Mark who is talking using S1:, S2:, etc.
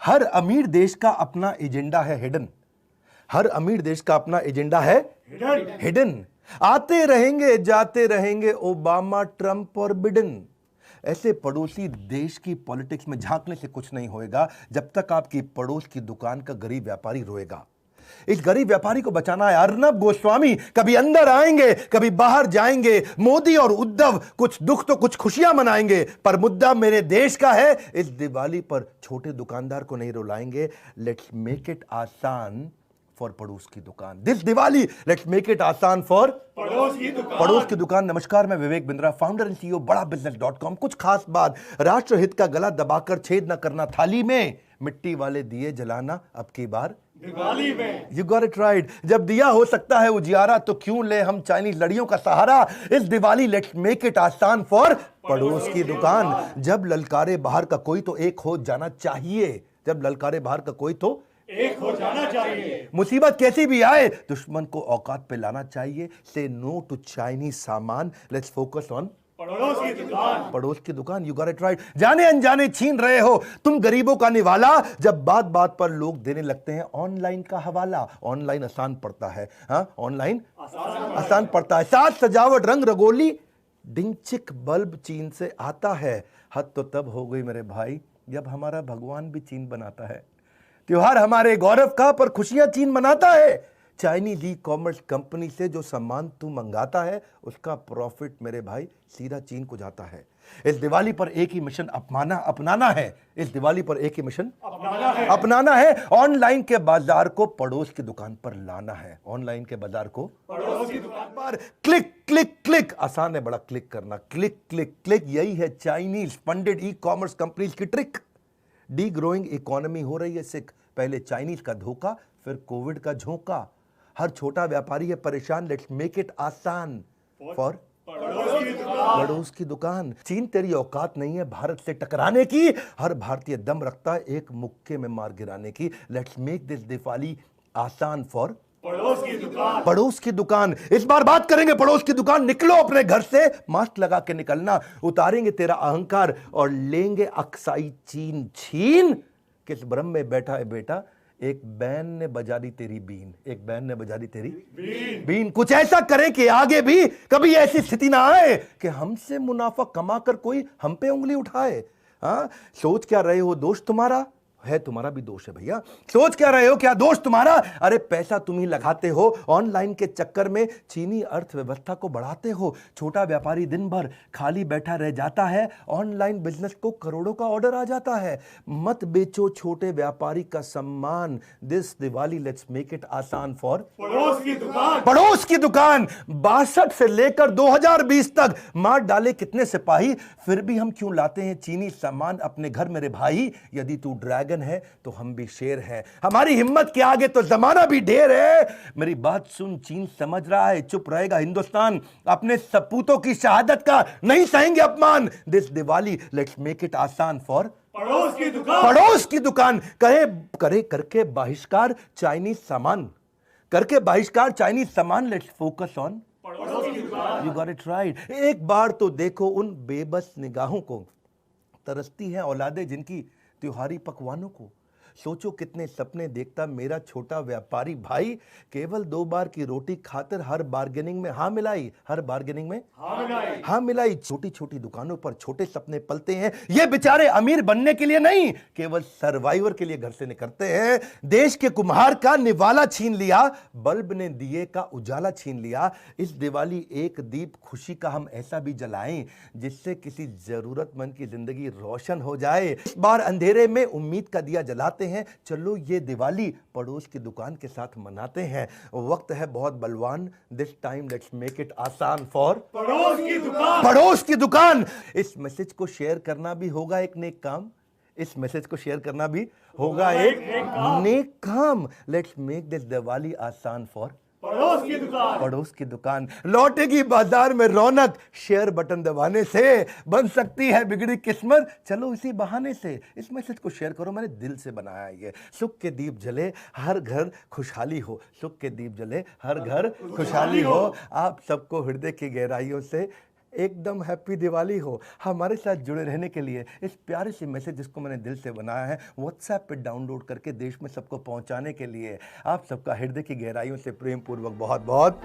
S1: हर अमीर देश का अपना एजेंडा है हिडन। हर अमीर देश का अपना एजेंडा है हिडन। आते रहेंगे जाते रहेंगे ओबामा, ट्रंप और बिडेन। ऐसे पड़ोसी देश की पॉलिटिक्स में झांकने से कुछ नहीं होएगा जब तक आपकी पड़ोस की दुकान का गरीब व्यापारी रोएगा। इस गरीब व्यापारी को बचाना है। अर्नब गोस्वामी कभी अंदर आएंगे, कभी बाहर जाएंगे। मोदी और उद्धव कुछ दुख तो कुछ खुशियां मनाएंगे, पर मुद्दा मेरे देश का है। इस दिवाली पर छोटे दुकानदार को नहीं रुलाएंगे। लेट्स मेक इट आसान फॉर पड़ोस की दुकान। This Diwali let's make it आसान फॉर पड़ोस की दुकान। नमस्कार, मैं Vivek Bindra, founder and CEO बड़ा बिजनेस.com। कुछ खास बात, राष्ट्रहित का गला दबाकर छेद न करना थाली में, मिट्टी वाले दिए जलाना अब की बार दिवाली में। You got it right. जब दिया हो सकता है उजियारा तो क्यों ले हम चाइनीज लड़ियों का सहारा। इस दिवाली लेट्स मेक इट आसान फॉर पड़ोस की दुकान। जब ललकारे बाहर का कोई तो एक हो जाना चाहिए। जब ललकारे बाहर का कोई तो एक हो जाना चाहिए। मुसीबत कैसी भी आए दुश्मन को औकात पे लाना चाहिए। से नो टू चाइनीज सामान, लेट्स फोकस ऑन पड़ोस की दुकान। पड़ोस की दुकान, यू गॉट इट राइट। जाने अनजाने छीन रहे हो तुम गरीबों का निवाला, जब बात बात पर लोग देने लगते हैं ऑनलाइन का हवाला। ऑनलाइन आसान पड़ता है, हाँ ऑनलाइन आसान पड़ता है। साज सजावट रंग रंगोली डिंचिक बल्ब चीन से आता है। हद तो तब हो गई मेरे भाई जब हमारा भगवान भी चीन बनाता है। त्योहार हमारे गौरव का, पर खुशियां चीन मनाता है। चाइनीज ई कॉमर्स कंपनी से जो सामान तू मंगाता है उसका प्रॉफिट मेरे भाई सीधा चीन को जाता है। इस दिवाली पर एक ही मिशन अपनाना है। इस दिवाली पर एक ही मिशन अपनाना है। ऑनलाइन के बाजार को पड़ोस की दुकान पर लाना है। ऑनलाइन के बाजार को पड़ोस की दुकान पर क्लिक क्लिक क्लिक। आसान है बड़ा क्लिक करना, क्लिक क्लिक क्लिक। यही है Chinese funded e commerce companies की ट्रिक। डी ग्रोइंग इकोनॉमी हो रही है सिख। पहले चाइनीज का धोखा, फिर कोविड का झोंका। हर छोटा व्यापारी है परेशान। लेट्स मेक इट आसान फॉर पड़ोस की दुकान। चीन तेरी औकात नहीं है भारत से टकराने की। हर भारतीय दम रखता है एक मुक्के में मार गिराने की। लेट्स मेक दिस दिवाली आसान फॉर पड़ोस की दुकान। पड़ोस की दुकान। इस बार बात करेंगे पड़ोस की दुकान। निकलो अपने घर से, मास्क लगा के निकलना। उतारेंगे तेरा अहंकार और लेंगे अक्साई चीन छीन। किस भ्रम में बैठा है बेटा, एक बैन ने बजा दी तेरी बीन। एक बैन ने बजा दी तेरी बीन। कुछ ऐसा करें कि आगे भी कभी ऐसी स्थिति ना आए कि हमसे मुनाफा कमाकर कोई हम पे उंगली उठाए। हाँ, सोच क्या रहे हो दोस्त तुम्हारा है, तुम्हारा भी दोष है भैया। सोच क्या रहे हो, क्या दोष तुम्हारा। अरे पैसा तुम ही लगाते हो ऑनलाइन के चक्कर में, चीनी अर्थव्यवस्था को बढ़ाते हो। छोटा व्यापारी दिन भर खाली बैठा रह जाता है, ऑनलाइन बिजनेस को करोड़ों का ऑर्डर आ जाता है। मत बेचो छोटे व्यापारी का सम्मान। This Diwali let's make it आसान फॉर पड़ोस की दुकान। पड़ोस की दुकान। 62 से लेकर 2020 तक मार डाले कितने सिपाही, फिर भी हम क्यों लाते हैं चीनी सामान अपने घर मेरे भाई। यदि तू ड्रैगन है तो हम भी शेर हैं। हमारी हिम्मत के आगे तो जमाना भी ढेर है। मेरी बात सुन, चीन समझ रहा है चुप रहेगा हिंदुस्तान। अपने सपूतों की शहादत का नहीं सहेंगे अपमान। This Diwali let's make it आसान फॉर पड़ोस की दुकान। पड़ोस की दुकान। करे करके बहिष्कार चाइनीज सामान, करके बहिष्कार चाइनीज सामान। लेट्स फोकस ऑन पड़ोस की दुकान। You got it right. एक बार तो देखो उन बेबस निगाहों को, तरसती हैं औलादे जिनकी त्योहारी पकवानों को। सोचो कितने सपने देखता मेरा छोटा व्यापारी भाई। केवल 2 बार की रोटी खाकर हर बार्गेनिंग में हाँ मिलाई, हर बार्गेनिंग में हाँ मिलाई। छोटी छोटी दुकानों पर छोटे सपने पलते हैं। ये बेचारे अमीर बनने के लिए नहीं, केवल सर्वाइवर के लिए घर से निकलते हैं। देश के कुम्हार का निवाला छीन लिया, बल्ब ने दिए का उजाला छीन लिया। इस दिवाली एक दीप खुशी का हम ऐसा भी जलाएं जिससे किसी जरूरतमंद की जिंदगी रोशन हो जाए। इस बार अंधेरे में उम्मीद का दिया जलाते हैं। चलो ये दिवाली पड़ोस की दुकान के साथ मनाते हैं। वक्त है बहुत बलवान। This time let's make it आसान फॉर पड़ोस की दुकान। पड़ोस की दुकान। इस मैसेज को शेयर करना भी होगा एक नेक काम। इस मैसेज को शेयर करना भी होगा एक नेक काम। लेट्स मेक दिस दिवाली आसान फॉर पड़ोस की दुकान। पड़ोस की दुकान। लौटेगी बाजार में रौनक, शेयर बटन दबाने से बन सकती है बिगड़ी किस्मत। चलो इसी बहाने से इस मैसेज को शेयर करो। मैंने दिल से बनाया ये। सुख के दीप जले हर घर खुशहाली हो। सुख के दीप जले हर घर खुशहाली हो। आप सबको हृदय की गहराइयों से एकदम हैप्पी दिवाली हो। हमारे साथ जुड़े रहने के लिए इस प्यारे से मैसेज जिसको मैंने दिल से बनाया है व्हाट्सएप पे डाउनलोड करके देश में सबको पहुंचाने के लिए आप सबका हृदय की गहराइयों से प्रेम पूर्वक बहुत बहुत